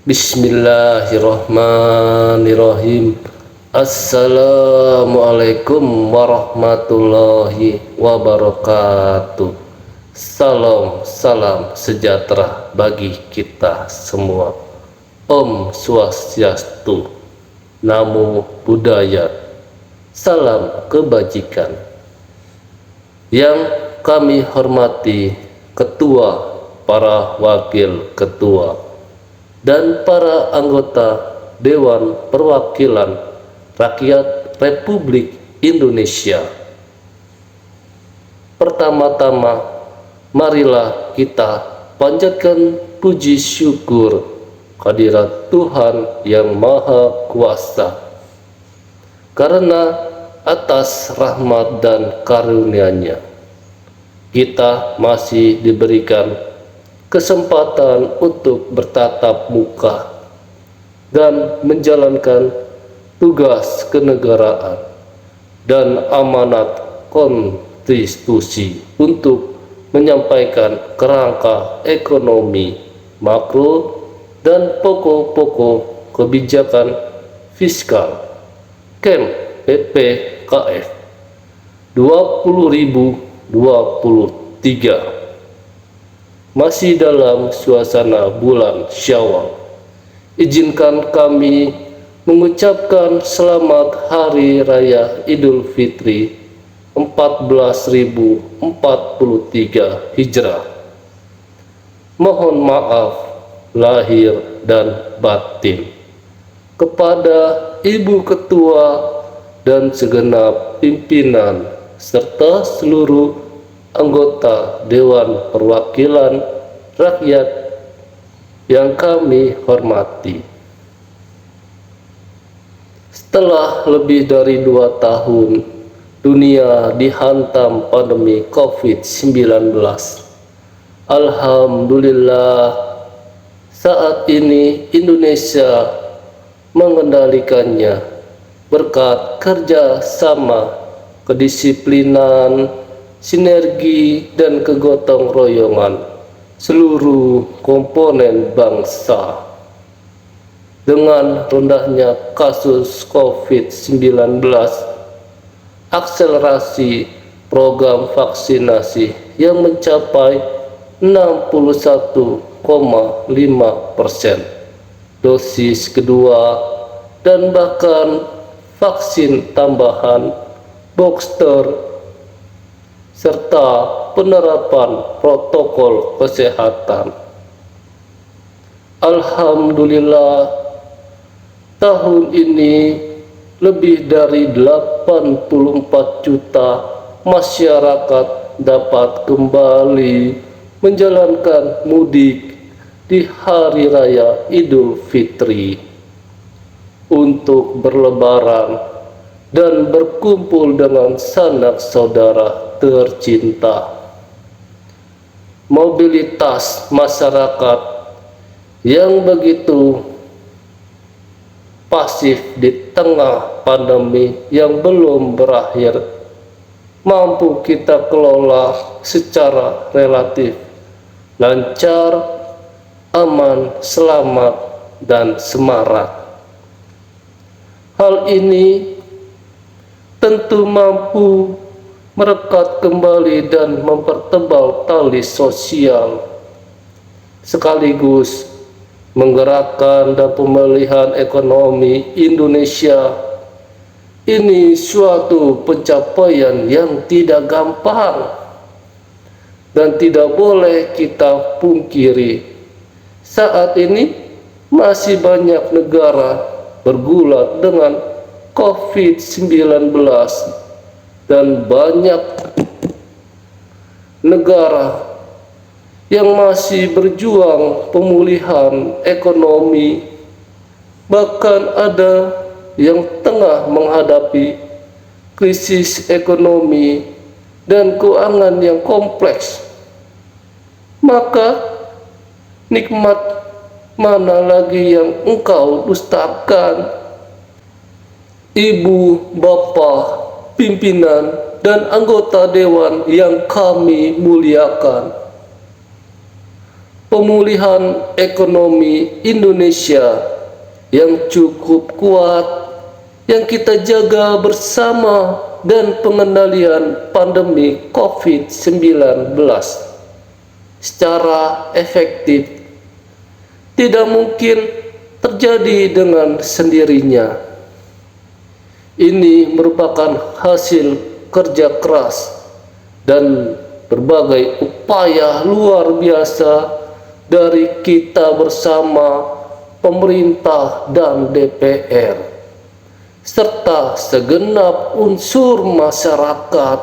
Bismillahirrahmanirrahim. Assalamualaikum warahmatullahi wabarakatuh. Salam sejahtera bagi kita semua. Om Swastiastu, Namo Buddhaya, salam kebajikan. Yang kami hormati ketua, para wakil ketua, dan para anggota Dewan Perwakilan Rakyat Republik Indonesia. Pertama-tama, marilah kita panjatkan puji syukur kehadirat Tuhan Yang Maha Kuasa, karena atas rahmat dan karunia-Nya kita masih diberikan kesempatan untuk bertatap muka dan menjalankan tugas kenegaraan dan amanat konstitusi untuk menyampaikan kerangka ekonomi makro dan pokok-pokok kebijakan fiskal KEM PPKF 2023 masih dalam suasana bulan Syawal. Izinkan kami mengucapkan selamat Hari Raya Idul Fitri 14.043 Hijrah. Mohon maaf lahir dan batin kepada Ibu Ketua dan segenap pimpinan serta seluruh anggota Dewan Perwakilan Rakyat yang kami hormati. Setelah lebih dari 2 tahun dunia dihantam pandemi COVID-19, alhamdulillah saat ini Indonesia mengendalikannya berkat kerja sama, kedisiplinan, sinergi dan kegotong royongan seluruh komponen bangsa. Dengan rendahnya kasus COVID-19, akselerasi program vaksinasi yang mencapai 61,5% dosis kedua dan bahkan vaksin tambahan booster serta penerapan protokol kesehatan. Alhamdulillah, tahun ini lebih dari 84 juta masyarakat dapat kembali menjalankan mudik di Hari Raya Idul Fitri untuk berlebaran dan berkumpul dengan sanak saudara tercinta. Mobilitas masyarakat yang begitu pasif di tengah pandemi yang belum berakhir mampu kita kelola secara relatif lancar, aman, selamat, dan semarak. Hal ini tentu mampu merekat kembali dan mempertebal tali sosial, sekaligus menggerakkan dan pemulihan ekonomi Indonesia. Ini suatu pencapaian yang tidak gampang dan tidak boleh kita pungkiri. Saat ini masih banyak negara bergulat dengan COVID-19 dan banyak negara yang masih berjuang pemulihan ekonomi, bahkan ada yang tengah menghadapi krisis ekonomi dan keuangan yang kompleks. Maka nikmat mana lagi yang engkau dustakan? Ibu, bapak, pimpinan, dan anggota dewan yang kami muliakan, pemulihan ekonomi Indonesia yang cukup kuat yang kita jaga bersama dan pengendalian pandemi COVID-19 secara efektif tidak mungkin terjadi dengan sendirinya. Ini merupakan hasil kerja keras dan berbagai upaya luar biasa dari kita bersama pemerintah dan DPR serta segenap unsur masyarakat,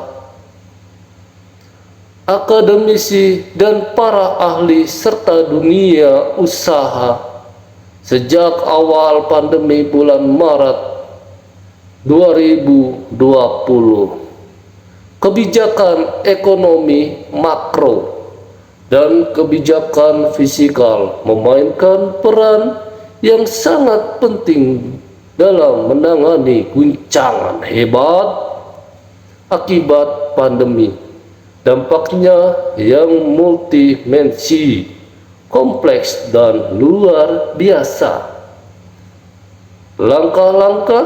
akademisi dan para ahli serta dunia usaha sejak awal pandemi bulan Maret 2020. Kebijakan ekonomi makro dan kebijakan fiskal memainkan peran yang sangat penting dalam menangani guncangan hebat akibat pandemi. Dampaknya yang multidimensi, kompleks dan luar biasa. Langkah-langkah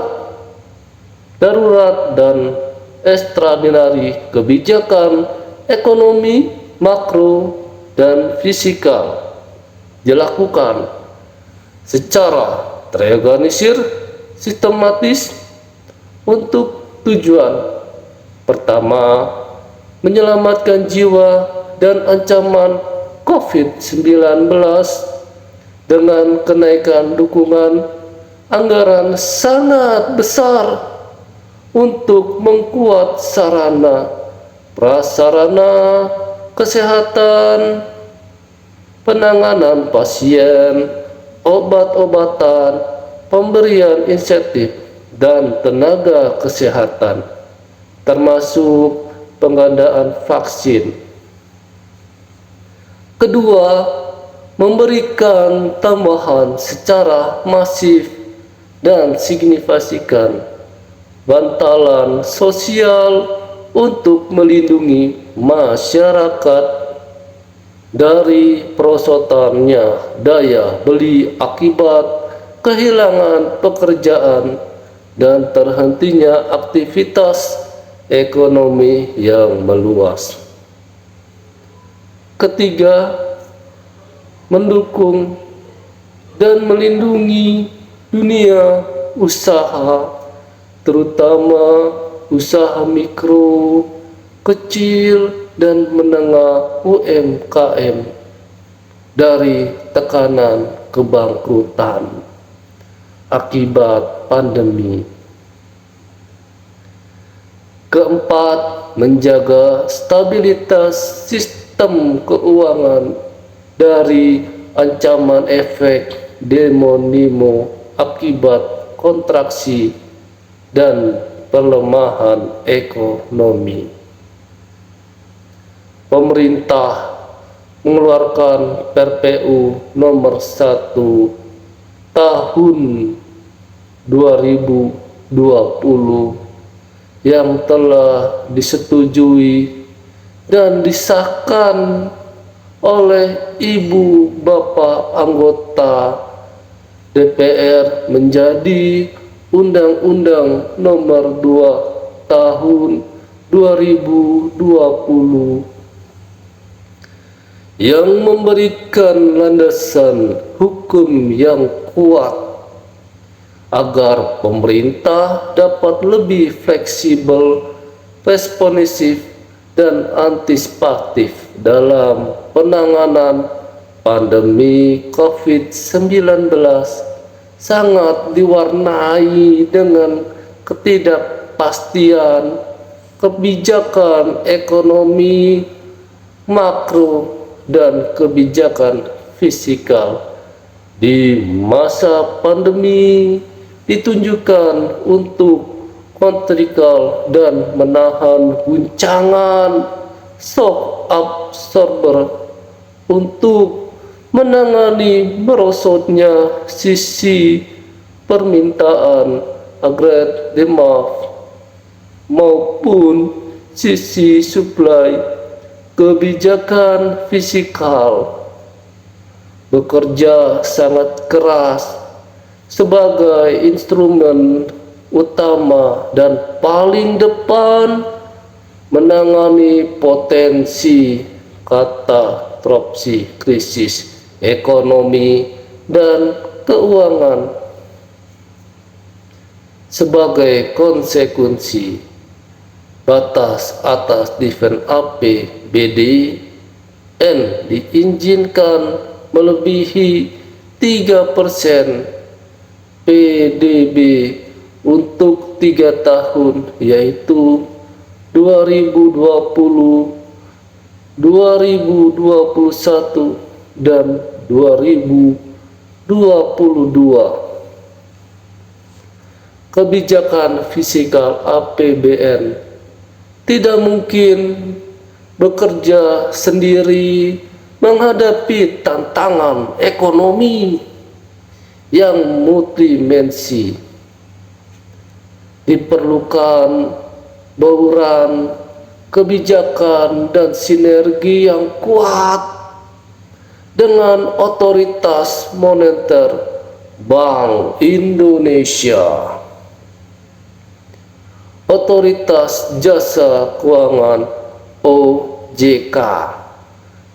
darurat dan ekstraordinari kebijakan ekonomi makro dan fiskal dilakukan secara terorganisir, sistematis untuk tujuan pertama, menyelamatkan jiwa dan ancaman COVID-19 dengan kenaikan dukungan anggaran sangat besar untuk mengkuat sarana prasarana kesehatan, penanganan pasien, obat-obatan, pemberian insentif dan tenaga kesehatan, termasuk pengadaan vaksin. Kedua, memberikan tambahan secara masif dan signifikan bantalan sosial untuk melindungi masyarakat dari perosotannya daya beli akibat kehilangan pekerjaan dan terhentinya aktivitas ekonomi yang meluas. Ketiga, mendukung dan melindungi dunia usaha, terutama usaha mikro, kecil, dan menengah UMKM dari tekanan kebangkrutan akibat pandemi. Keempat, menjaga stabilitas sistem keuangan dari ancaman efek demonimo akibat kontraksi dan pelemahan ekonomi. Pemerintah mengeluarkan PRPU nomor 1 tahun 2020 yang telah disetujui dan disahkan oleh Ibu Bapak anggota DPR menjadi Undang-Undang nomor 2 tahun 2020 yang memberikan landasan hukum yang kuat agar pemerintah dapat lebih fleksibel, responsif, dan antisipatif dalam penanganan pandemi COVID-19 sangat diwarnai dengan ketidakpastian kebijakan ekonomi makro dan kebijakan fiskal di masa pandemi ditunjukkan untuk kontrol dan menahan guncangan shock absorber untuk menangani merosotnya sisi permintaan agregat demand maupun sisi supply. Kebijakan fiskal bekerja sangat keras sebagai instrumen utama dan paling depan menangani potensi katastrofik krisis ekonomi dan keuangan. Sebagai konsekuensi, batas atas defense APBDN diizinkan melebihi 3% PDB untuk 3 tahun, yaitu 2020, 2021, dan 2022. Kebijakan fiskal APBN tidak mungkin bekerja sendiri menghadapi tantangan ekonomi yang multidimensi. Diperlukan bauran kebijakan dan sinergi yang kuat dengan otoritas moneter Bank Indonesia, Otoritas Jasa Keuangan OJK,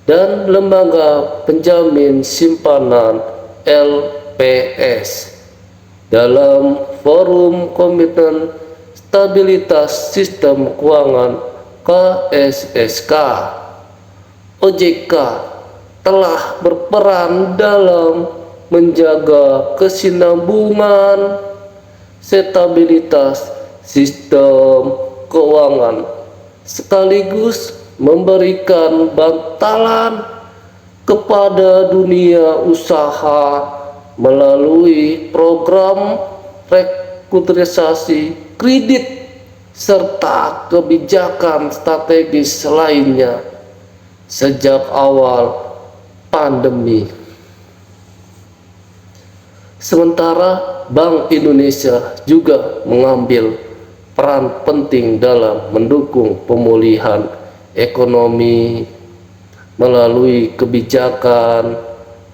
dan Lembaga Penjamin Simpanan LPS dalam Forum Komitmen Stabilitas Sistem Keuangan KSSK. OJK telah berperan dalam menjaga kesinambungan stabilitas sistem keuangan, sekaligus memberikan bantalan kepada dunia usaha melalui program restrukturisasi kredit serta kebijakan strategis lainnya sejak awal pandemi. Sementara Bank Indonesia juga mengambil peran penting dalam mendukung pemulihan ekonomi melalui kebijakan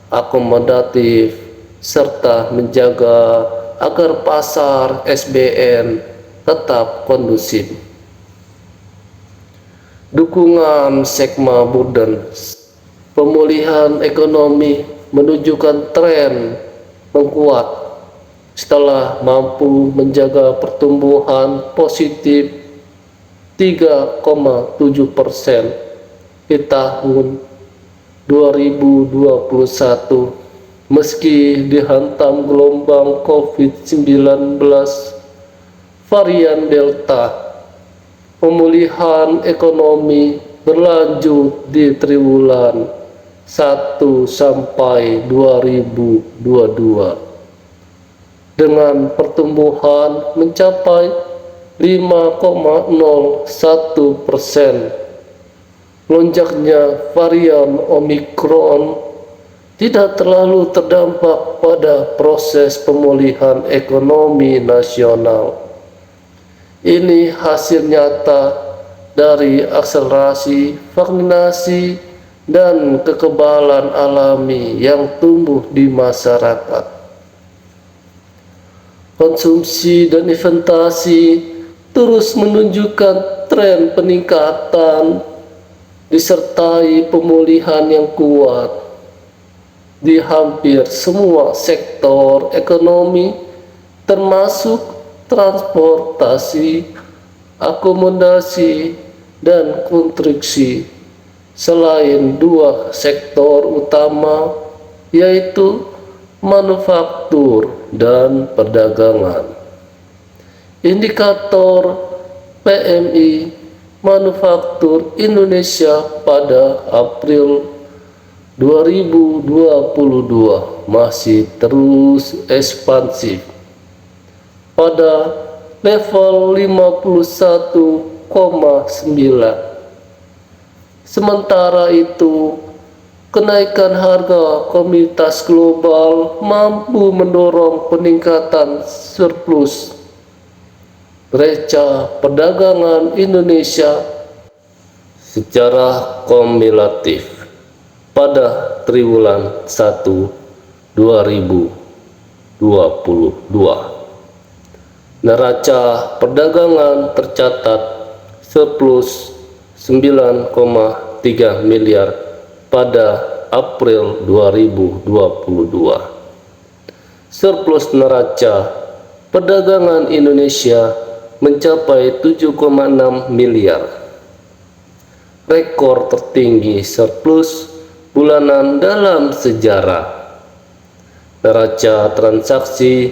akomodatif serta menjaga agar pasar SBN tetap kondusif. Dukungan Sigma Burden pemulihan ekonomi menunjukkan tren menguat setelah mampu menjaga pertumbuhan positif 3,7% di tahun 2021 meski dihantam gelombang COVID-19 varian Delta. Pemulihan ekonomi berlanjut di triwulan 1 sampai 2022 dengan pertumbuhan mencapai 5,01%. Lonjaknya varian Omikron tidak terlalu terdampak pada proses pemulihan ekonomi nasional. Ini hasil nyata dari akselerasi vaksinasi dan kekebalan alami yang tumbuh di masyarakat. Konsumsi dan investasi terus menunjukkan tren peningkatan disertai pemulihan yang kuat di hampir semua sektor ekonomi termasuk transportasi, akomodasi, dan konstruksi, selain 2 sektor utama yaitu manufaktur dan perdagangan. Indikator PMI manufaktur Indonesia pada April 2022 masih terus ekspansif pada level 51,9. Sementara itu, kenaikan harga komoditas global mampu mendorong peningkatan surplus neraca perdagangan Indonesia secara kumulatif. pada triwulan 1 2022. Neraca perdagangan tercatat surplus 9,3 miliar pada April 2022. Surplus neraca perdagangan Indonesia mencapai 7,6 miliar. Rekor tertinggi surplus bulanan dalam sejarah. Neraca transaksi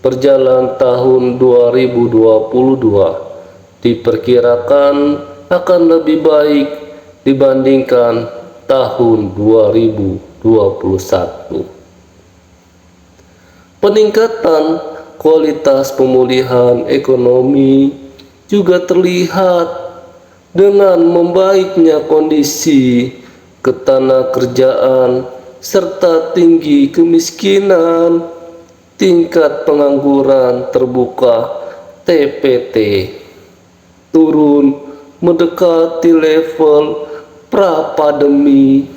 berjalan tahun 2022 diperkirakan akan lebih baik dibandingkan tahun 2021. Peningkatan kualitas pemulihan ekonomi juga terlihat dengan membaiknya kondisi ketenagakerjaan serta tinggi kemiskinan. Tingkat pengangguran terbuka TPT turun mendekati level pra-pandemi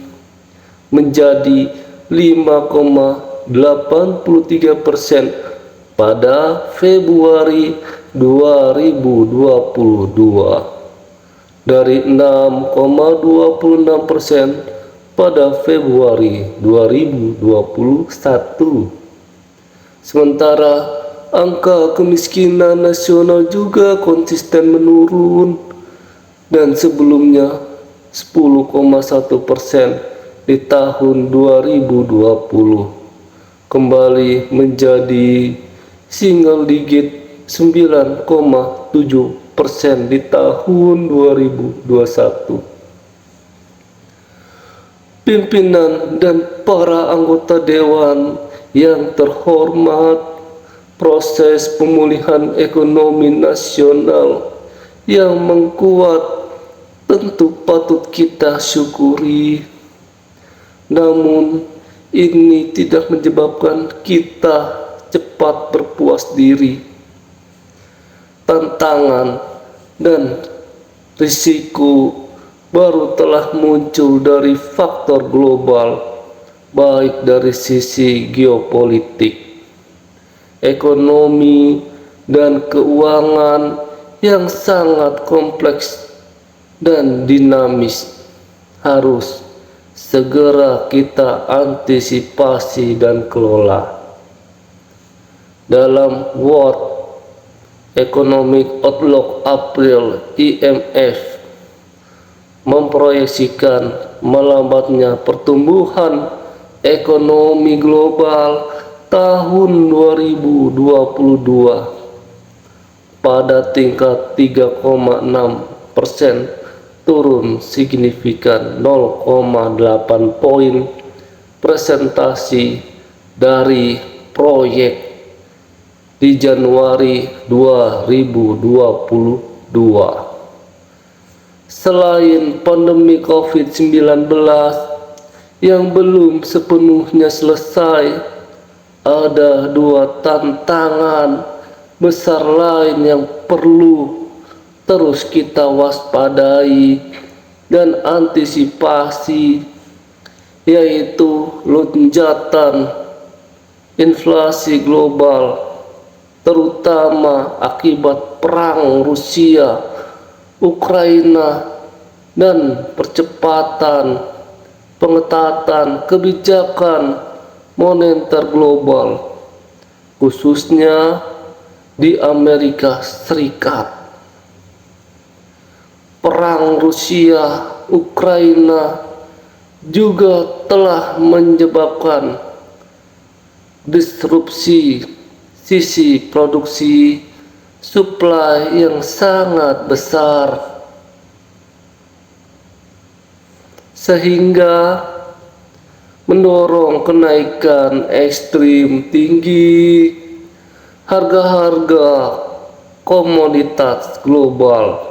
menjadi 5,83% pada Februari 2022 dari 6,26% pada Februari 2021. Sementara angka kemiskinan nasional juga konsisten menurun dan sebelumnya 10,1% di tahun 2020 kembali menjadi single digit 9,7% di tahun 2021. Pimpinan dan para anggota dewan yang terhormat, proses pemulihan ekonomi nasional yang menguat tentu patut kita syukuri. Namun ini tidak menyebabkan kita cepat berpuas diri. Tantangan dan risiko baru telah muncul dari faktor global, baik dari sisi geopolitik, ekonomi, dan keuangan yang sangat kompleks dan dinamis. Harus segera kita antisipasi dan kelola. Dalam World Economic Outlook April, IMF memproyeksikan melambatnya pertumbuhan ekonomi global tahun 2022 pada tingkat 3,6%, turun signifikan 0,8 poin presentasi dari proyek di Januari 2022. Selain pandemi COVID-19 yang belum sepenuhnya selesai, ada dua tantangan besar lain yang perlu terus kita waspadai dan antisipasi, yaitu lonjakan inflasi global, terutama akibat perang Rusia Ukraina, dan percepatan pengetatan kebijakan moneter global, khususnya di Amerika Serikat. Perang Rusia Ukraina juga telah menyebabkan disrupsi sisi produksi supply yang sangat besar, sehingga mendorong kenaikan ekstrim tinggi harga-harga komoditas global.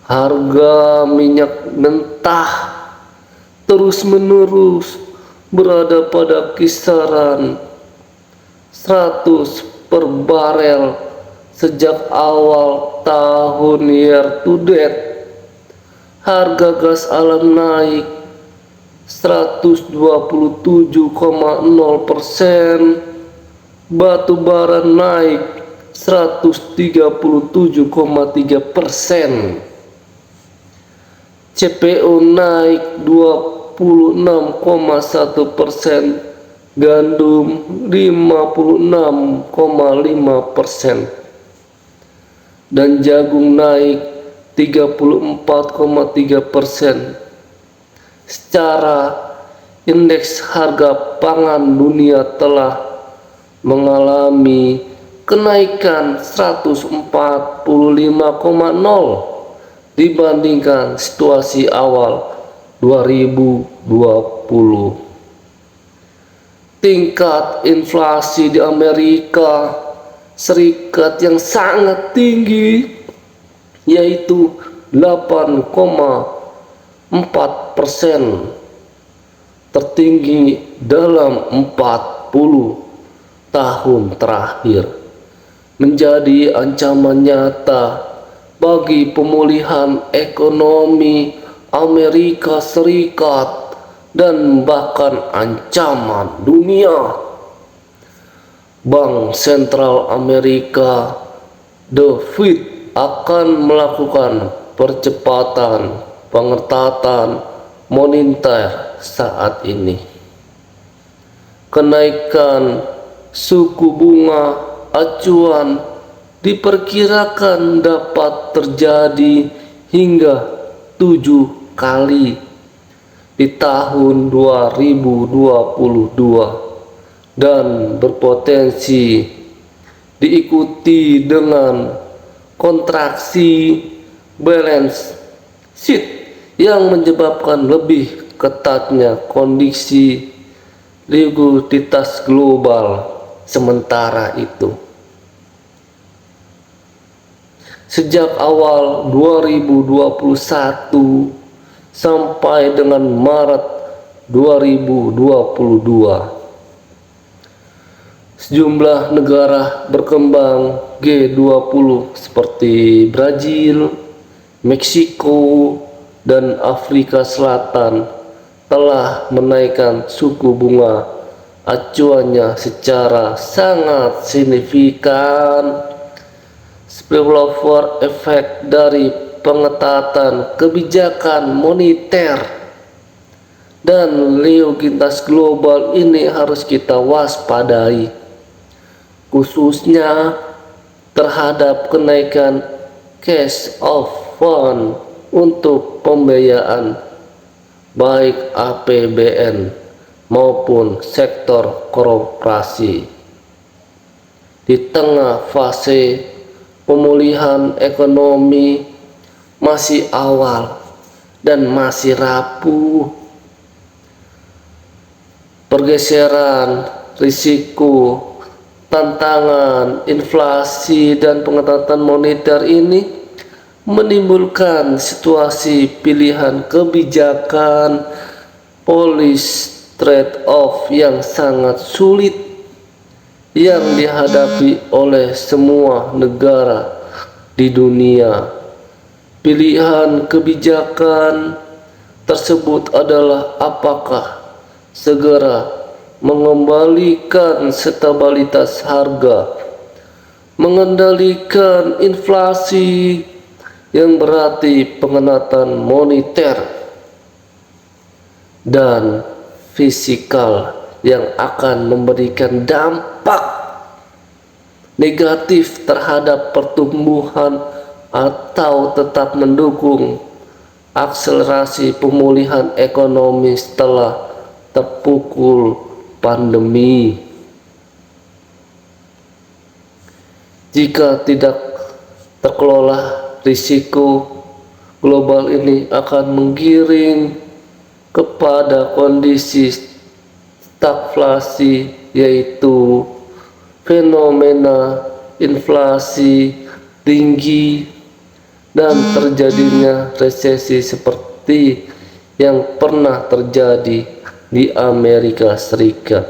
Harga minyak mentah terus-menerus berada pada kisaran 100 per barel sejak awal tahun year to date. Harga gas alam naik 127,0%, batu bara naik 137,3%, CPO naik 26,1%, gandum 56,5%, dan jagung naik 34,3%. Secara indeks harga pangan dunia telah mengalami kenaikan 145,0 dibandingkan situasi awal 2020. Tingkat inflasi di Amerika Serikat yang sangat tinggi, yaitu 8,4%, tertinggi dalam 40 tahun terakhir, menjadi ancaman nyata bagi pemulihan ekonomi Amerika Serikat dan bahkan ancaman dunia. Bank Sentral Amerika, The Fed, akan melakukan percepatan pengetatan moneter saat ini. Kenaikan suku bunga acuan diperkirakan dapat terjadi hingga 7 kali di tahun 2022 dan berpotensi diikuti dengan kontraksi balance sheet yang menyebabkan lebih ketatnya kondisi likuiditas global. Sementara itu, sejak awal 2021 sampai dengan Maret 2022, sejumlah negara berkembang G20 seperti Brazil, Meksiko, dan Afrika Selatan telah menaikkan suku bunga acuannya secara sangat signifikan. Spillover efek dari pengetatan kebijakan moneter dan likuiditas global ini harus kita waspadai, khususnya terhadap kenaikan cash of fund untuk pembiayaan baik APBN maupun sektor korporasi. Di tengah fase pemulihan ekonomi masih awal dan masih rapuh, pergeseran risiko, tantangan inflasi dan pengetatan moneter ini menimbulkan situasi pilihan kebijakan policy trade-off yang sangat sulit yang dihadapi oleh semua negara di dunia. Pilihan kebijakan tersebut adalah apakah segera mengembalikan stabilitas harga, mengendalikan inflasi yang berarti pengetatan moneter dan fiskal yang akan memberikan dampak negatif terhadap pertumbuhan atau tetap mendukung akselerasi pemulihan ekonomi setelah terpukul pandemi. Jika tidak terkelola, risiko global ini akan menggiring kepada kondisi stagflasi, yaitu fenomena inflasi tinggi dan terjadinya resesi seperti yang pernah terjadi di Amerika Serikat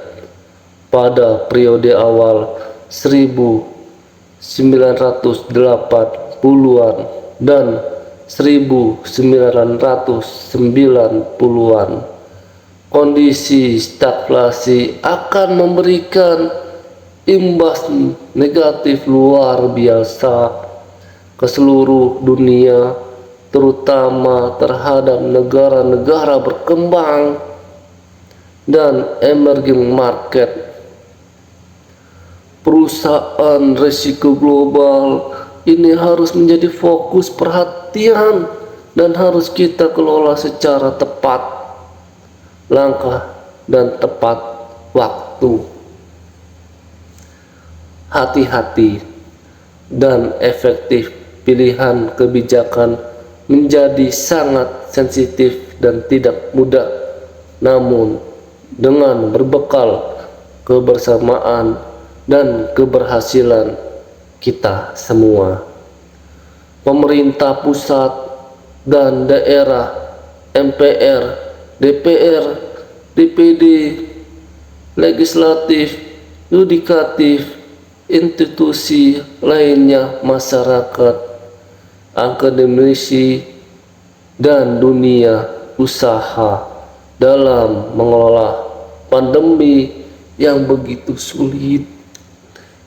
pada periode awal 1980-an dan 1990-an. Kondisi stagflasi akan memberikan imbas negatif luar biasa ke seluruh dunia, terutama terhadap negara-negara berkembang dan emerging market. Perusahaan risiko global ini harus menjadi fokus perhatian dan harus kita kelola secara tepat langkah dan tepat waktu. Hati-hati dan efektif pilihan kebijakan menjadi sangat sensitif dan tidak mudah, namun dengan berbekal kebersamaan dan keberhasilan kita semua, pemerintah pusat dan daerah, MPR, DPR, DPD, legislatif, yudikatif, institusi lainnya, masyarakat, akademisi, dan dunia usaha dalam mengelola pandemi yang begitu sulit.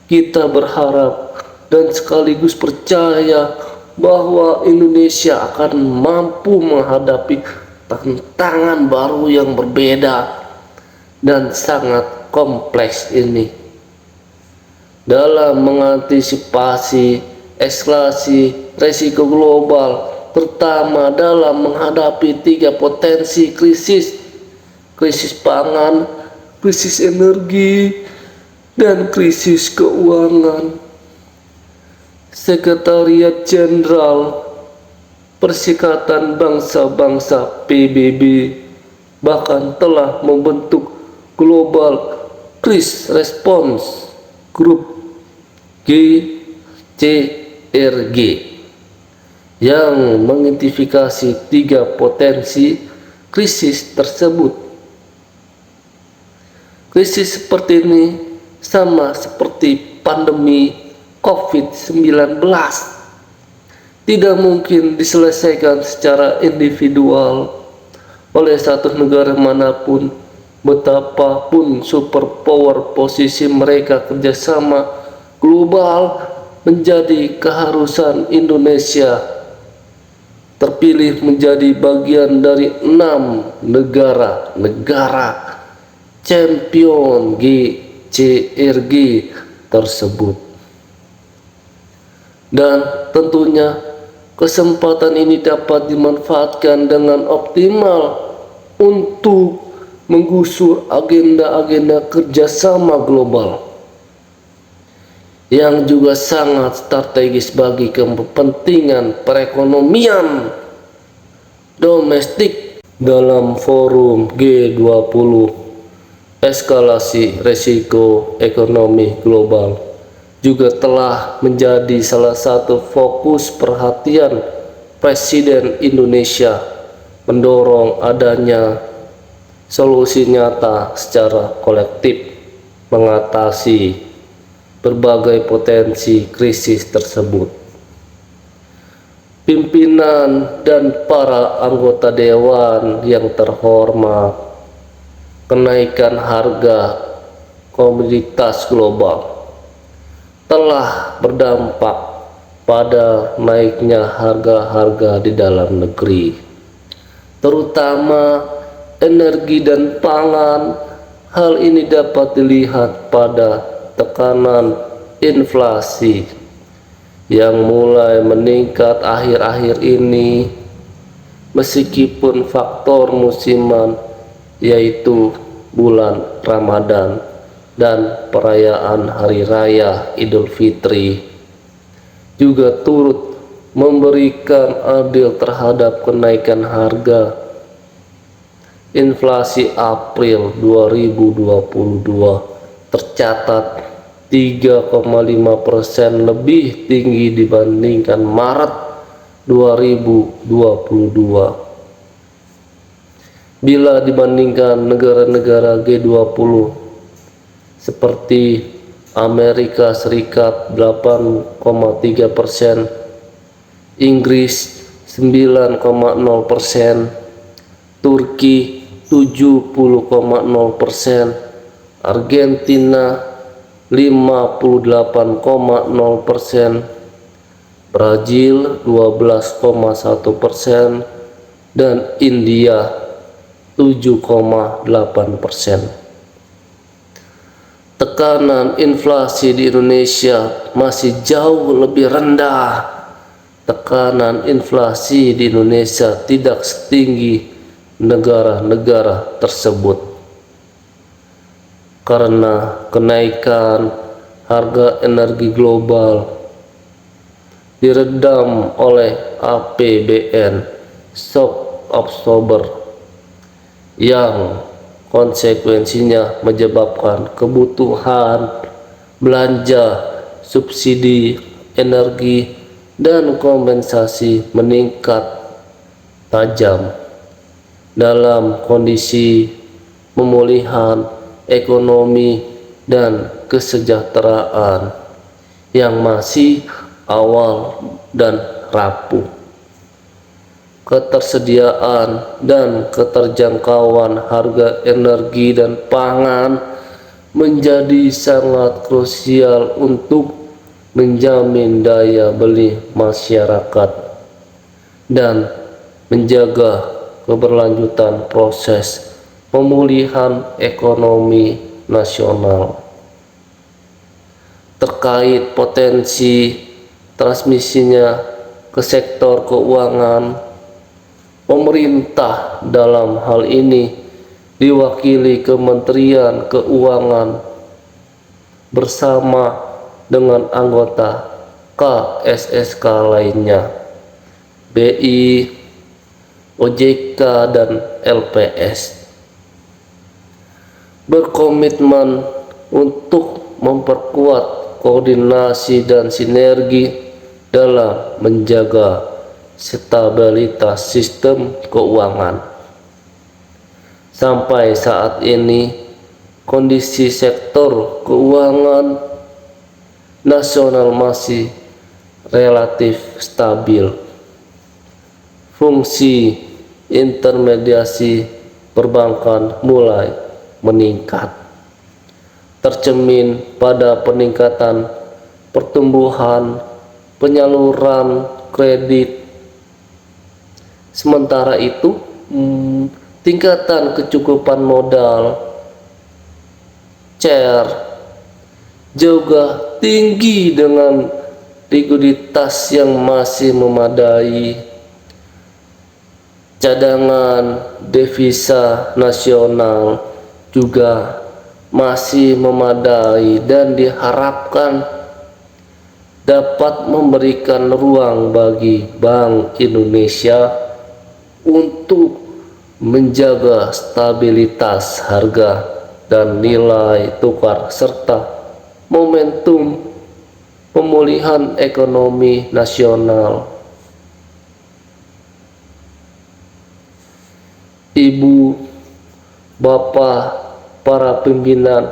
Kita berharap dan sekaligus percaya bahwa Indonesia akan mampu menghadapi tantangan baru yang berbeda dan sangat kompleks ini. Dalam mengantisipasi eskalasi risiko global, terutama dalam menghadapi 3 potensi krisis: krisis pangan, krisis energi, dan krisis keuangan. Sekretariat Jenderal Perserikatan Bangsa-Bangsa PBB bahkan telah membentuk Global Crisis Response Group GCRG yang mengidentifikasi 3 potensi krisis tersebut. Krisis seperti ini sama seperti pandemi COVID-19, tidak mungkin diselesaikan secara individual oleh satu negara manapun, betapapun superpower posisi mereka. Kerjasama global menjadi keharusan. Indonesia terpilih menjadi bagian dari 6 negara champion GCRG tersebut, dan tentunya kesempatan ini dapat dimanfaatkan dengan optimal untuk menggusur agenda-agenda kerjasama global yang juga sangat strategis bagi kepentingan perekonomian domestik. Dalam forum G20, eskalasi risiko ekonomi global juga telah menjadi salah satu fokus perhatian Presiden Indonesia, mendorong adanya solusi nyata secara kolektif mengatasi berbagai potensi krisis tersebut. Pimpinan dan para anggota dewan yang terhormat, kenaikan harga komoditas global telah berdampak pada naiknya harga-harga di dalam negeri, terutama energi dan pangan. Hal ini dapat dilihat pada tekanan inflasi yang mulai meningkat akhir-akhir ini, meskipun faktor musiman yaitu bulan Ramadan dan perayaan Hari Raya Idul Fitri juga turut memberikan andil terhadap kenaikan harga. Inflasi April 2022 tercatat 3,5% lebih tinggi dibandingkan Maret 2022. Bila dibandingkan negara-negara G20 seperti Amerika Serikat 8,3%, Inggris 9,0%, Turki 70,0%, Argentina 58,0%, Brazil 12,1%, dan India 7,8%. Tekanan inflasi di Indonesia masih jauh lebih rendah. Tekanan inflasi di Indonesia tidak setinggi negara-negara tersebut karena kenaikan harga energi global diredam oleh APBN shock absorber yang konsekuensinya menyebabkan kebutuhan belanja subsidi energi dan kompensasi meningkat tajam dalam kondisi pemulihan ekonomi dan kesejahteraan yang masih awal dan rapuh. Ketersediaan dan keterjangkauan harga energi dan pangan menjadi sangat krusial untuk menjamin daya beli masyarakat dan menjaga keberlanjutan proses pemulihan ekonomi nasional. Terkait potensi transmisinya ke sektor keuangan, pemerintah dalam hal ini diwakili Kementerian Keuangan bersama dengan anggota KSSK lainnya, BI, OJK, dan LPS, berkomitmen untuk memperkuat koordinasi dan sinergi dalam menjaga stabilitas sistem keuangan. Sampai saat ini, kondisi sektor keuangan nasional masih relatif stabil. Fungsi intermediasi perbankan mulai meningkat, tercermin pada peningkatan pertumbuhan penyaluran kredit. Sementara itu, tingkatan kecukupan modal CAR juga tinggi dengan likuiditas yang masih memadai. Cadangan devisa nasional juga masih memadai dan diharapkan dapat memberikan ruang bagi Bank Indonesia untuk menjaga stabilitas harga dan nilai tukar serta momentum pemulihan ekonomi nasional. Ibu, Bapak, para pimpinan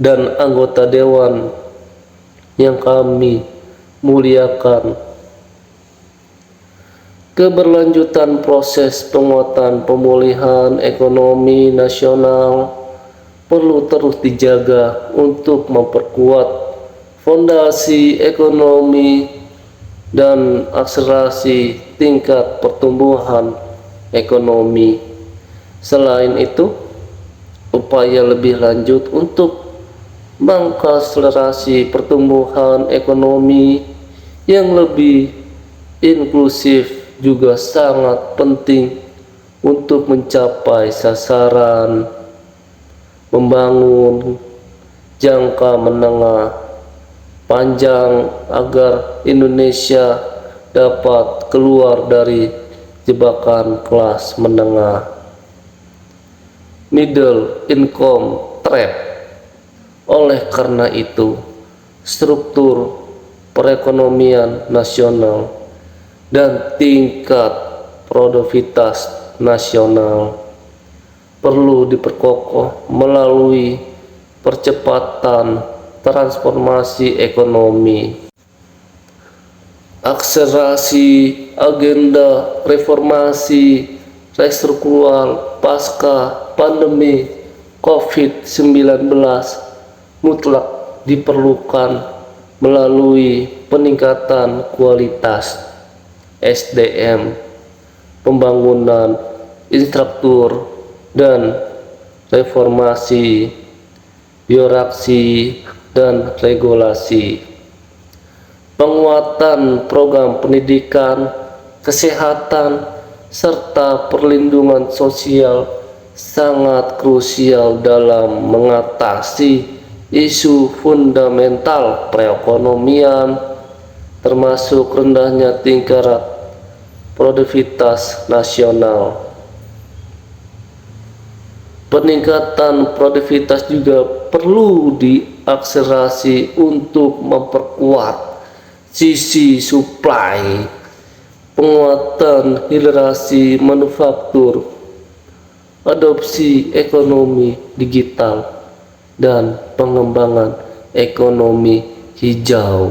dan anggota dewan yang kami muliakan, keberlanjutan proses penguatan pemulihan ekonomi nasional perlu terus dijaga untuk memperkuat fondasi ekonomi dan akselerasi tingkat pertumbuhan ekonomi. Selain itu, upaya lebih lanjut untuk mengakselerasi pertumbuhan ekonomi yang lebih inklusif juga sangat penting untuk mencapai sasaran membangun jangka menengah panjang agar Indonesia dapat keluar dari jebakan kelas menengah middle income trap. Oleh karena itu, struktur perekonomian nasional dan tingkat produktivitas nasional perlu diperkokoh melalui percepatan transformasi ekonomi, akselerasi agenda reformasi struktural pasca pandemi COVID-19 mutlak diperlukan melalui peningkatan kualitas SDM, pembangunan infrastruktur, dan reformasi birokrasi dan regulasi. Penguatan program pendidikan, kesehatan, serta perlindungan sosial sangat krusial dalam mengatasi isu fundamental perekonomian, termasuk rendahnya tingkat produktivitas nasional. Peningkatan produktivitas juga perlu diakselerasi untuk memperkuat sisi supply, penguatan hilirisasi manufaktur, adopsi ekonomi digital, dan pengembangan ekonomi hijau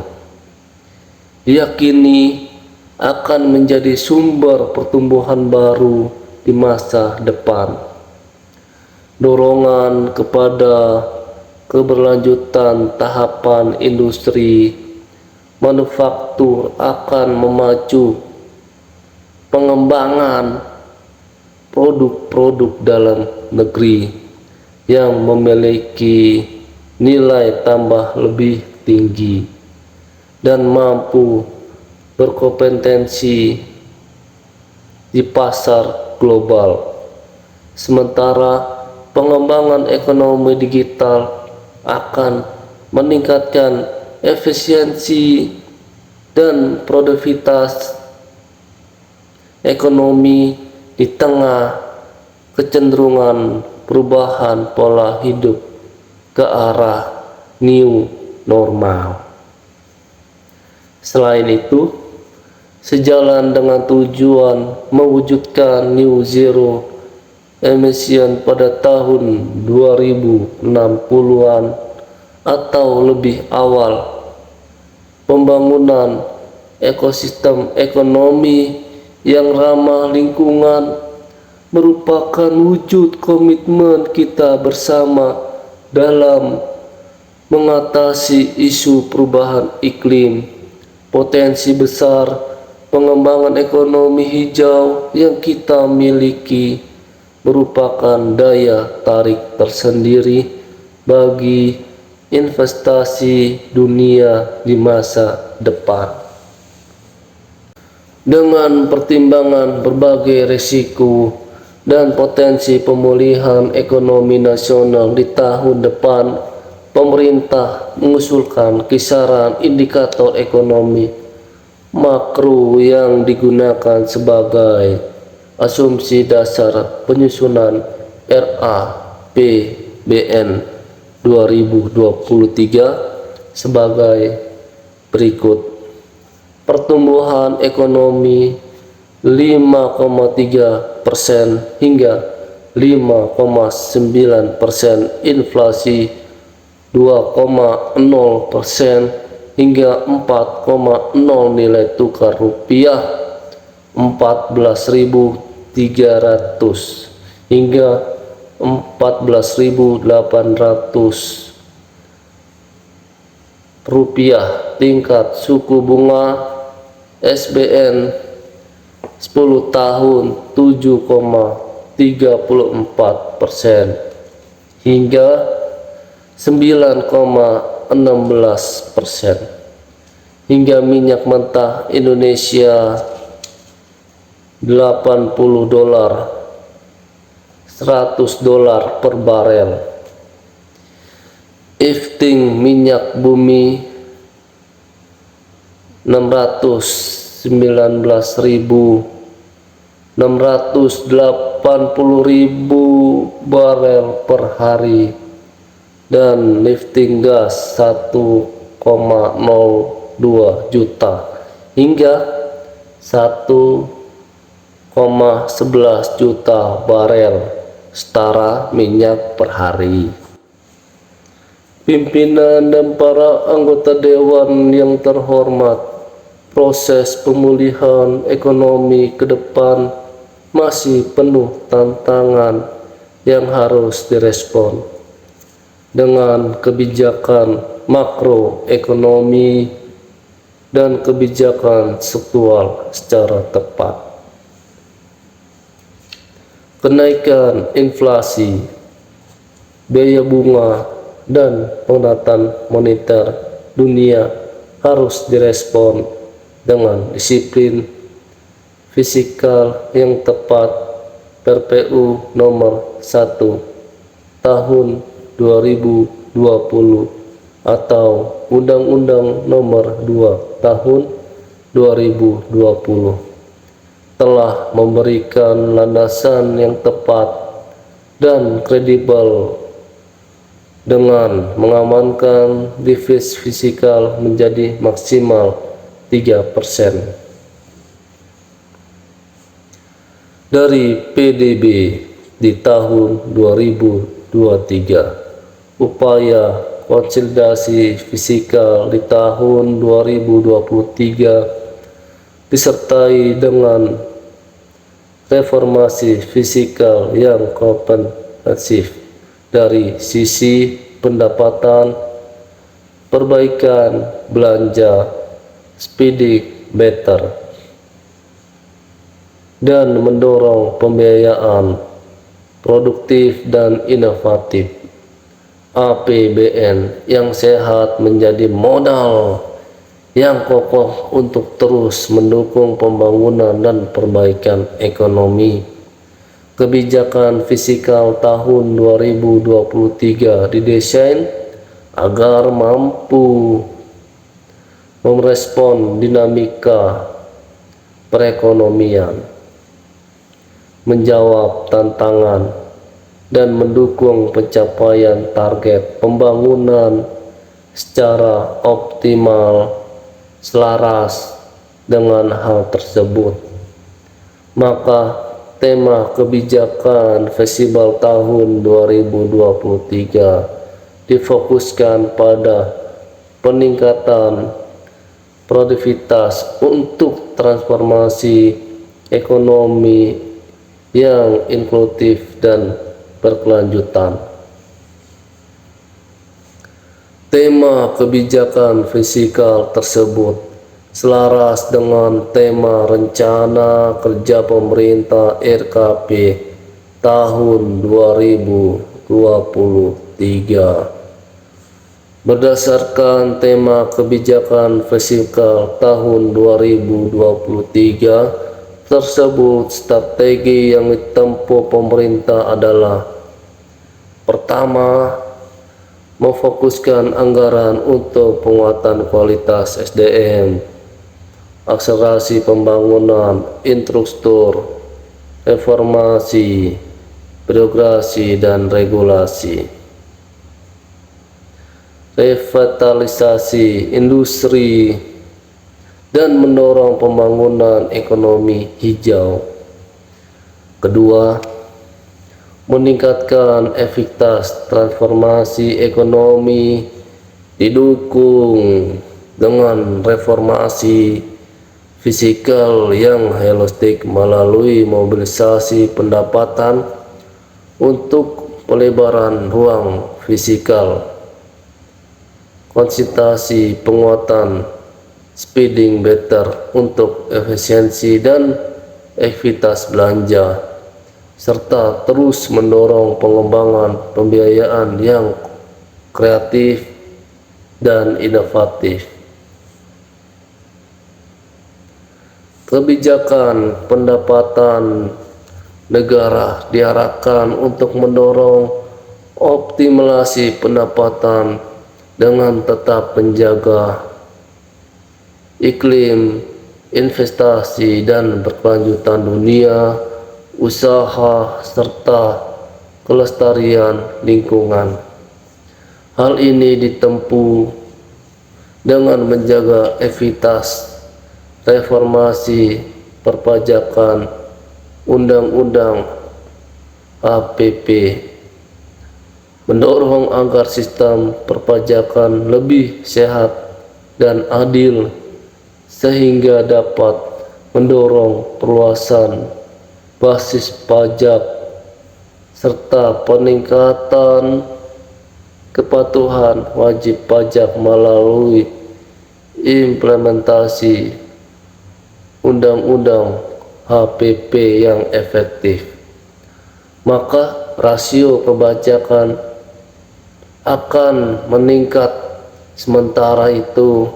diyakini akan menjadi sumber pertumbuhan baru di masa depan. Dorongan kepada keberlanjutan tahapan industri manufaktur akan memacu pengembangan produk-produk dalam negeri yang memiliki nilai tambah lebih tinggi dan mampu berkompetensi di pasar global. Sementara pengembangan ekonomi digital akan meningkatkan efisiensi dan produktivitas ekonomi di tengah kecenderungan perubahan pola hidup ke arah new normal. Selain itu, sejalan dengan tujuan mewujudkan new zero emission pada tahun 2060-an atau lebih awal, pembangunan ekosistem ekonomi yang ramah lingkungan merupakan wujud komitmen kita bersama dalam mengatasi isu perubahan iklim. Potensi besar pengembangan ekonomi hijau yang kita miliki merupakan daya tarik tersendiri bagi investasi dunia di masa depan. Dengan pertimbangan berbagai risiko dan potensi pemulihan ekonomi nasional di tahun depan, pemerintah mengusulkan kisaran indikator ekonomi makro yang digunakan sebagai asumsi dasar penyusunan RAPBN 2023 sebagai berikut. Pertumbuhan ekonomi 5,3% hingga 5,9%, inflasi 2,0% hingga 4,0, nilai tukar rupiah 14.300 hingga 14.800 rupiah. Tingkat suku bunga SBN 10 tahun 7,34% hingga 9,16%. Hingga minyak mentah Indonesia $80, $100 per barel. Lifting minyak bumi 619.680.000 barel per hari, dan lifting gas 1,02 juta hingga 1,11 juta barel setara minyak per hari. Pimpinan dan para anggota dewan yang terhormat, proses pemulihan ekonomi ke depan masih penuh tantangan yang harus direspon dengan kebijakan makroekonomi dan kebijakan struktural secara tepat. Kenaikan inflasi, biaya bunga, dan pengetatan moneter dunia harus direspon dengan disiplin fiskal yang tepat. Perpu nomor 1 tahun 2020 atau Undang-Undang nomor 2 tahun 2020 telah memberikan landasan yang tepat dan kredibel dengan mengamankan defisit fiskal menjadi maksimal 3% dari PDB di tahun 2023. Upaya konsolidasi fiskal di tahun 2023 disertai dengan reformasi fiskal yang komprehensif dari sisi pendapatan, perbaikan belanja, spending better, dan mendorong pembiayaan produktif dan inovatif. APBN yang sehat menjadi modal yang kokoh untuk terus mendukung pembangunan dan perbaikan ekonomi. Kebijakan fiskal tahun 2023 didesain agar mampu merespon dinamika perekonomian, menjawab tantangan, dan mendukung pencapaian target pembangunan secara optimal. Selaras dengan hal tersebut, maka tema kebijakan festival tahun 2023 difokuskan pada peningkatan produktivitas untuk transformasi ekonomi yang inklusif dan berkelanjutan. Tema kebijakan fiskal tersebut selaras dengan tema Rencana Kerja Pemerintah RKP tahun 2023. Berdasarkan tema kebijakan fiskal tahun 2023 tersebut, strategi yang ditempuh pemerintah adalah: pertama, memfokuskan anggaran untuk penguatan kualitas SDM, akselerasi pembangunan infrastruktur, reformasi birokrasi dan regulasi, revitalisasi industri, dan mendorong pembangunan ekonomi hijau. Kedua, meningkatkan efektivitas transformasi ekonomi didukung dengan reformasi fiskal yang holistik melalui mobilisasi pendapatan untuk pelebaran ruang fiskal, konsentrasi penguatan spending better untuk efisiensi dan efektivitas belanja, serta terus mendorong pengembangan pembiayaan yang kreatif dan inovatif. Kebijakan pendapatan negara diarahkan untuk mendorong optimalisasi pendapatan dengan tetap menjaga iklim investasi dan berkelanjutan dunia usaha serta kelestarian lingkungan. Hal ini ditempuh dengan menjaga efektivitas reformasi perpajakan, undang-undang APP, mendorong agar sistem perpajakan lebih sehat dan adil sehingga dapat mendorong perluasan basis pajak, serta peningkatan kepatuhan wajib pajak melalui implementasi Undang-Undang HPP yang efektif, maka rasio perpajakan akan meningkat. Sementara itu,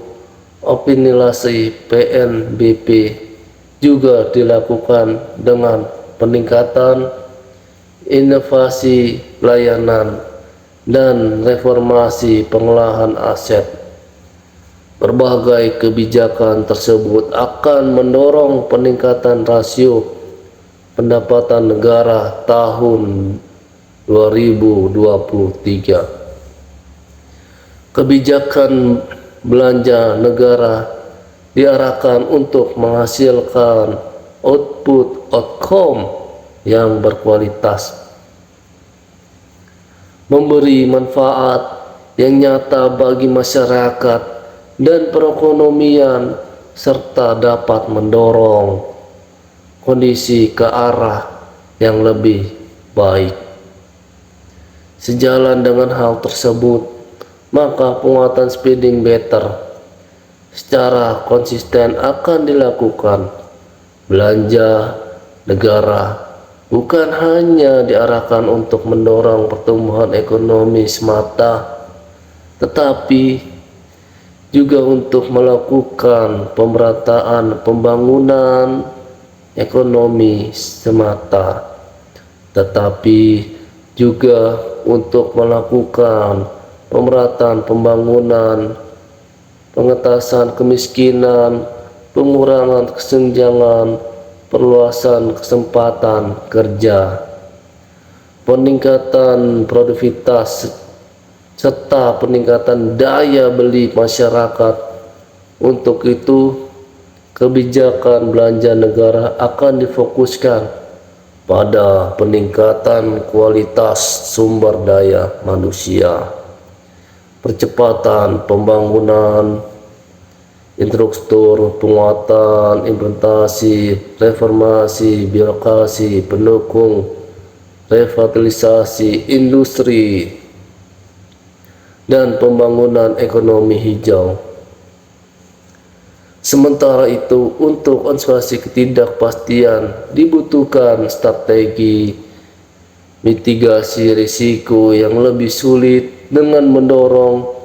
optimalisasi PNBP juga dilakukan dengan peningkatan inovasi layanan dan reformasi pengolahan aset. Berbagai kebijakan tersebut akan mendorong peningkatan rasio pendapatan negara tahun 2023. Kebijakan belanja negara diarahkan untuk menghasilkan outcome yang berkualitas, memberi manfaat yang nyata bagi masyarakat dan perekonomian, serta dapat mendorong kondisi ke arah yang lebih baik. Sejalan dengan hal tersebut, maka penguatan spending better secara konsisten akan dilakukan. Belanja negara bukan hanya diarahkan untuk mendorong pertumbuhan ekonomi semata, tetapi juga untuk melakukan pemerataan pembangunan ekonomi semata, tetapi juga untuk melakukan pemerataan pembangunan, pengentasan kemiskinan, pengurangan kesenjangan, perluasan kesempatan kerja, peningkatan produktivitas, serta peningkatan daya beli masyarakat. Untuk itu, kebijakan belanja negara akan difokuskan pada peningkatan kualitas sumber daya manusia, percepatan pembangunan infrastruktur, penguatan implementasi reformasi birokrasi, pendukung revitalisasi industri, dan pembangunan ekonomi hijau. Sementara itu, untuk antisipasi ketidakpastian dibutuhkan strategi mitigasi risiko yang lebih sulit dengan mendorong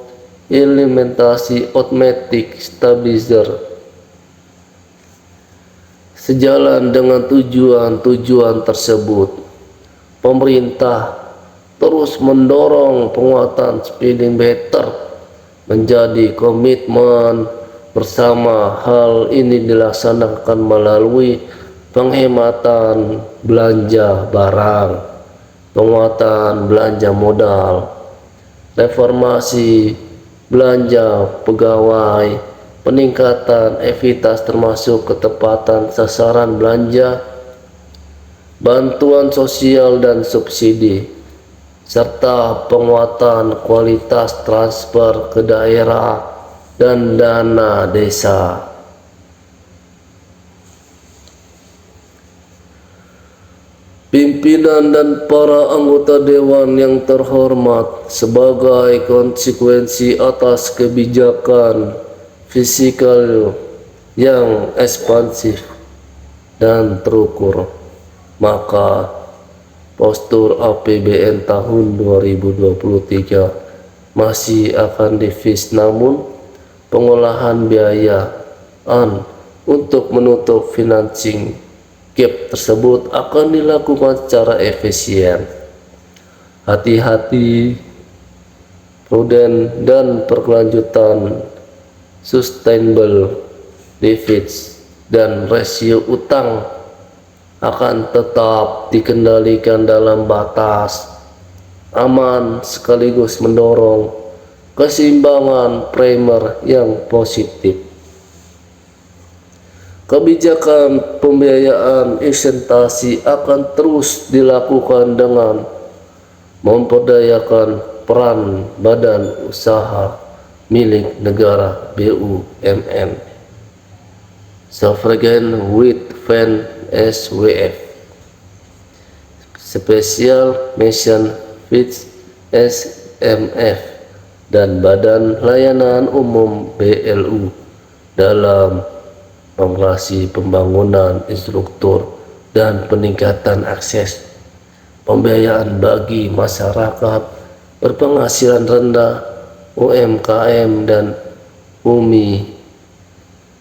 implementasi automatic stabilizer. Sejalan dengan tujuan-tujuan tersebut, pemerintah terus mendorong penguatan spending better menjadi komitmen bersama. Hal ini dilaksanakan melalui penghematan belanja barang, penguatan belanja modal, reformasi belanja pegawai, peningkatan efektivitas termasuk ketepatan sasaran belanja, bantuan sosial dan subsidi, serta penguatan kualitas transfer ke daerah dan dana desa. Pimpinan dan para anggota dewan yang terhormat, sebagai konsekuensi atas kebijakan fiskal yang ekspansif dan terukur, maka postur APBN tahun 2023 masih akan defisit, namun pengolahan biayaan untuk menutup financing gap tersebut akan dilakukan secara efisien, hati-hati, prudent, dan berkelanjutan. Sustainable deficit dan rasio utang akan tetap dikendalikan dalam batas aman sekaligus mendorong keseimbangan primer yang positif. Kebijakan pembiayaan investasi akan terus dilakukan dengan memperdayakan peran badan usaha milik negara BUMN, Sovereign Wealth Fund (SWF), Special Mission Fitch SMF, dan Badan Layanan Umum BLU dalam promosi pembangunan instruktur dan peningkatan akses pembiayaan bagi masyarakat berpenghasilan rendah, UMKM dan UMI.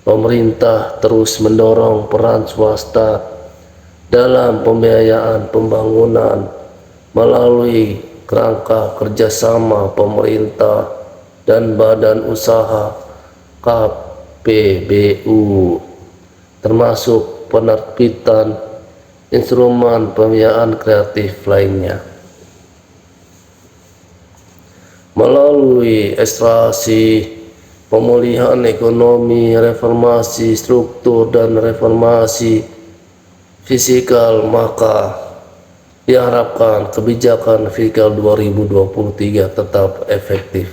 Pemerintah terus mendorong peran swasta dalam pembiayaan pembangunan melalui kerangka kerjasama pemerintah dan badan usaha KPBU, termasuk penerbitan instrumen pembiayaan kreatif lainnya. Melalui ekstraksi pemulihan ekonomi, reformasi struktur, dan reformasi fiskal, maka diharapkan kebijakan fiskal 2023 tetap efektif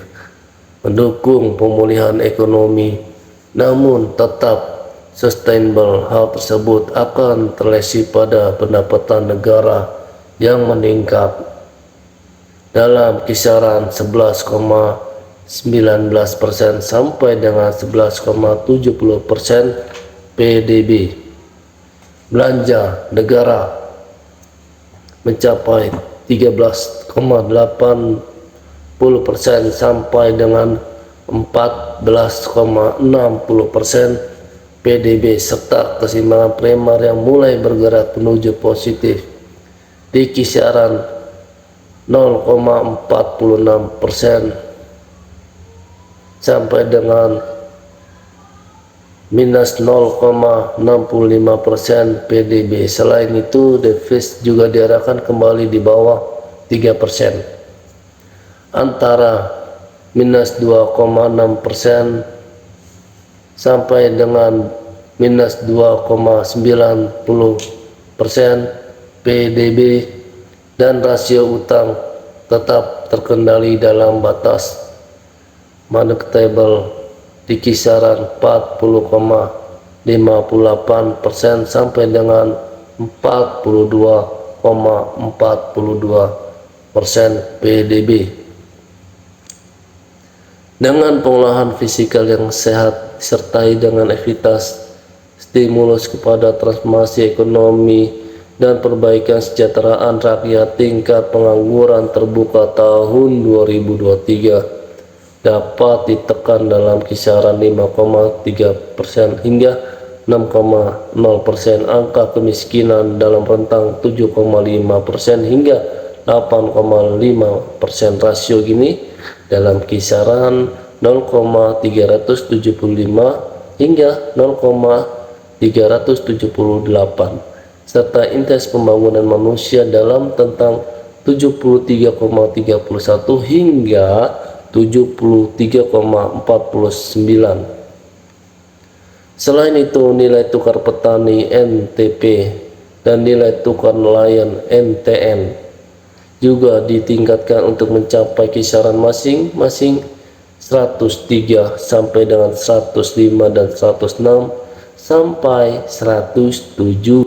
mendukung pemulihan ekonomi, namun tetap sustainable. Hal tersebut akan terlesi pada pendapatan negara yang meningkat dalam kisaran 11,19% sampai dengan 11,70% PDB. Belanja negara mencapai 13,80% sampai dengan 14,60% PDB, serta keseimbangan primer yang mulai bergerak menuju positif di kisaran 0,46% sampai dengan minus 0,65% PDB. Selain itu, defisit juga diarahkan kembali di bawah 3%, antara minus 2,6% sampai dengan minus 2,90% PDB, dan rasio utang tetap terkendali dalam batas manageable di kisaran 40,58% sampai dengan 42,42% PDB. Dengan pengolahan fiskal yang sehat disertai dengan aktivitas stimulus kepada transformasi ekonomi dan perbaikan kesejahteraan rakyat, tingkat pengangguran terbuka tahun 2023 dapat ditekan dalam kisaran 5,3% hingga 6,0%. Angka kemiskinan dalam rentang 7,5% hingga 8,5%. Rasio gini dalam kisaran 0,375 hingga 0,378, serta indeks pembangunan manusia dalam tentang 73,31 hingga 73,49. Selain itu, nilai tukar petani NTP dan nilai tukar nelayan NTN juga ditingkatkan untuk mencapai kisaran masing-masing 103 sampai dengan 105 dan 106 sampai 107.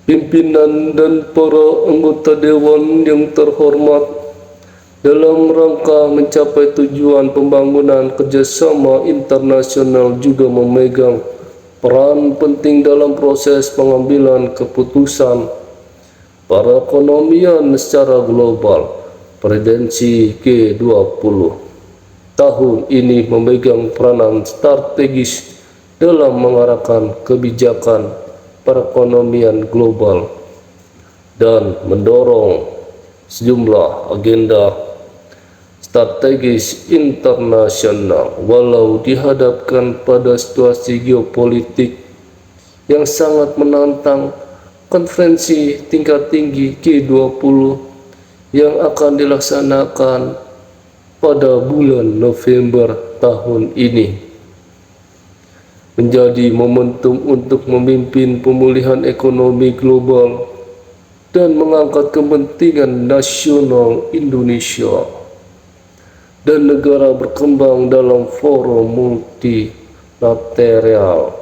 Pimpinan dan para anggota dewan yang terhormat, dalam rangka mencapai tujuan pembangunan kerjasama internasional juga memegang peran penting dalam proses pengambilan keputusan perekonomian secara global. Presidensi G20 tahun ini memegang peranan strategis dalam mengarahkan kebijakan perekonomian global dan mendorong sejumlah agenda strategis internasional. Walau dihadapkan pada situasi geopolitik yang sangat menantang, konferensi tingkat tinggi G20 yang akan dilaksanakan pada bulan November tahun ini menjadi momentum untuk memimpin pemulihan ekonomi global dan mengangkat kepentingan nasional Indonesia dan negara berkembang dalam forum multilateral.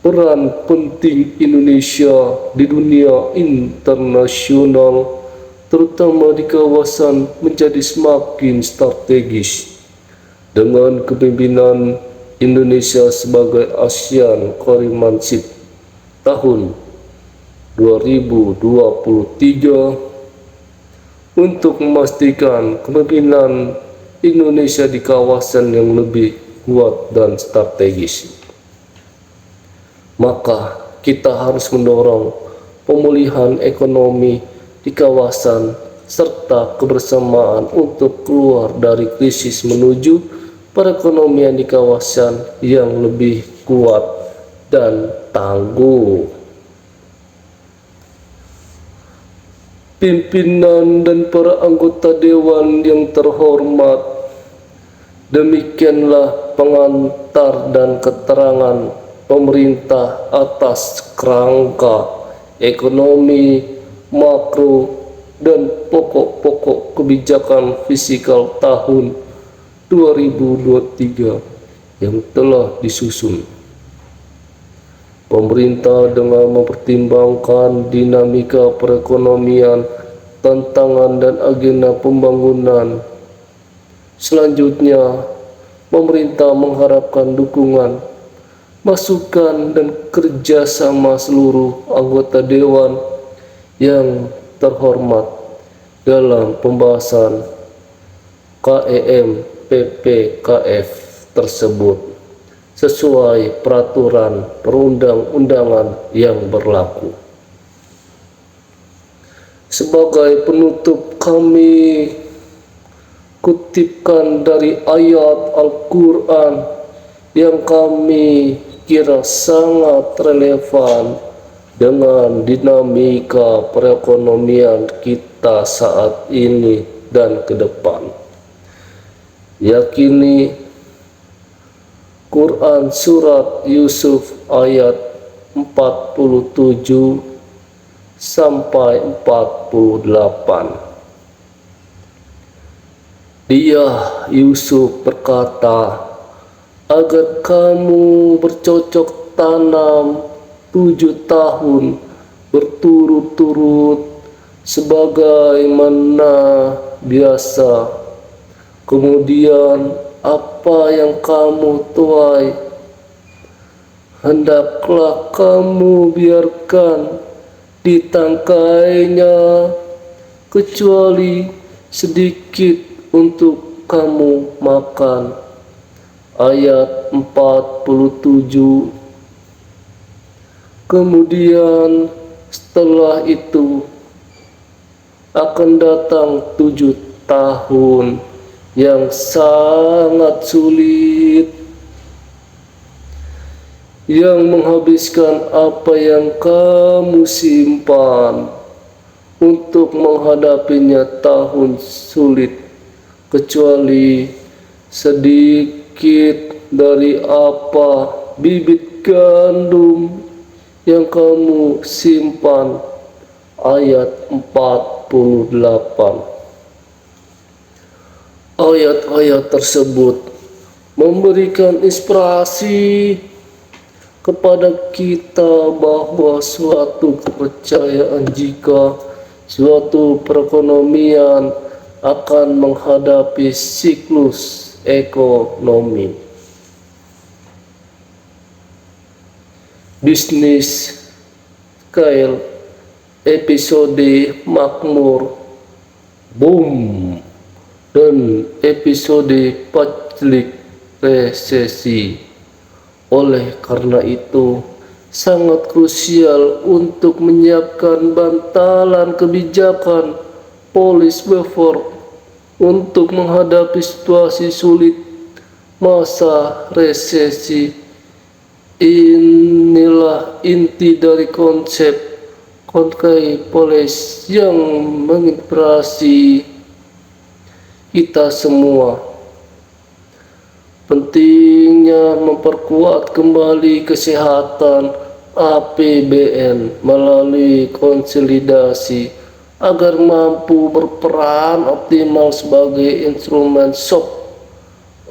peran penting Indonesia di dunia internasional, terutama di kawasan, menjadi semakin strategis. Dengan kepemimpinan Indonesia sebagai ASEAN Chairmanship tahun 2023, untuk memastikan kepemimpinan Indonesia di kawasan yang lebih kuat dan strategis, maka kita harus mendorong pemulihan ekonomi di kawasan serta kebersamaan untuk keluar dari krisis menuju perekonomian di kawasan yang lebih kuat dan tangguh. Pimpinan dan para anggota dewan yang terhormat, demikianlah pengantar dan keterangan pemerintah atas kerangka ekonomi makro dan pokok-pokok kebijakan fiskal tahun 2023 yang telah disusun. Pemerintah dengan mempertimbangkan dinamika perekonomian, tantangan dan agenda pembangunan. Selanjutnya, pemerintah mengharapkan dukungan, masukan dan kerjasama seluruh anggota dewan yang terhormat dalam pembahasan KEM PPKF tersebut sesuai peraturan perundang-undangan yang berlaku. Sebagai penutup, kami kutipkan dari ayat Al-Quran yang kami kira sangat relevan dengan dinamika perekonomian kita saat ini dan ke depan. Yakini Quran Surat Yusuf ayat 47 sampai 48. Dia, Yusuf, berkata, agar kamu bercocok tanam 7 tahun berturut-turut sebagaimana biasa. Kemudian apa yang kamu tuai, hendaklah kamu biarkan ditangkainya, kecuali sedikit untuk kamu makan. Ayat 47. Kemudian setelah itu akan datang 7 tahun yang sangat sulit, yang menghabiskan apa yang kamu simpan untuk menghadapinya tahun sulit, kecuali sedikit dari apa bibit gandum yang kamu simpan. Ayat 48. Ayat-ayat tersebut memberikan inspirasi kepada kita bahwa suatu kepercayaan jika suatu perekonomian akan menghadapi siklus ekonomi. Bisnis Scale episode Makmur Boom dan episode Paclik Resesi. Oleh karena itu, sangat krusial untuk menyiapkan bantalan kebijakan policy buffer untuk menghadapi situasi sulit masa resesi. Inilah inti dari konsep Conquer Policy yang menginspirasi kita semua. Pentingnya memperkuat kembali kesehatan APBN melalui konsolidasi agar mampu berperan optimal sebagai instrumen shock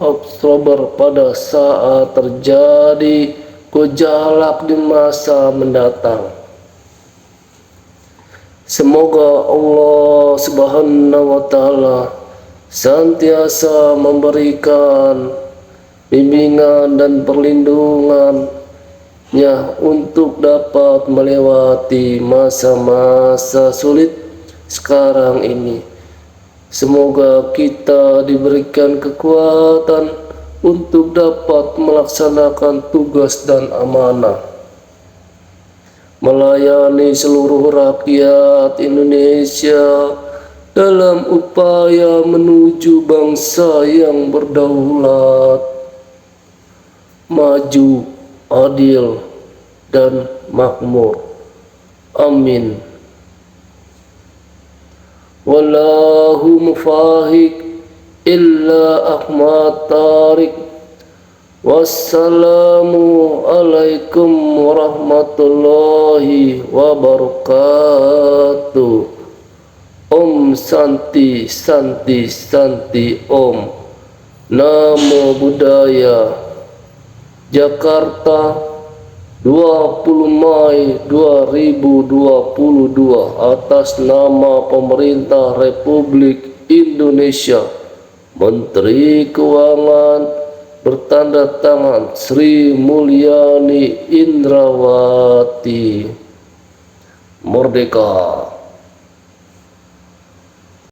absorber pada saat terjadi gejolak di masa mendatang. Semoga Allah Subhanahu wa Ta'ala senantiasa memberikan bimbingan dan perlindungannya untuk dapat melewati masa-masa sulit sekarang ini. Semoga kita diberikan kekuatan untuk dapat melaksanakan tugas dan amanah, melayani seluruh rakyat Indonesia dalam upaya menuju bangsa yang berdaulat, maju, adil, dan makmur. Amin. Wallahu mufahiq illa Ahmad Tariq. Wassalamu alaikum warahmatullahi wabarakatuh. Om Santi Santi Santi Om. Namo Buddhaya. Jakarta, 20 Mei 2022, atas nama Pemerintah Republik Indonesia. Menteri Keuangan bertanda tangan Sri Mulyani Indrawati. Merdeka.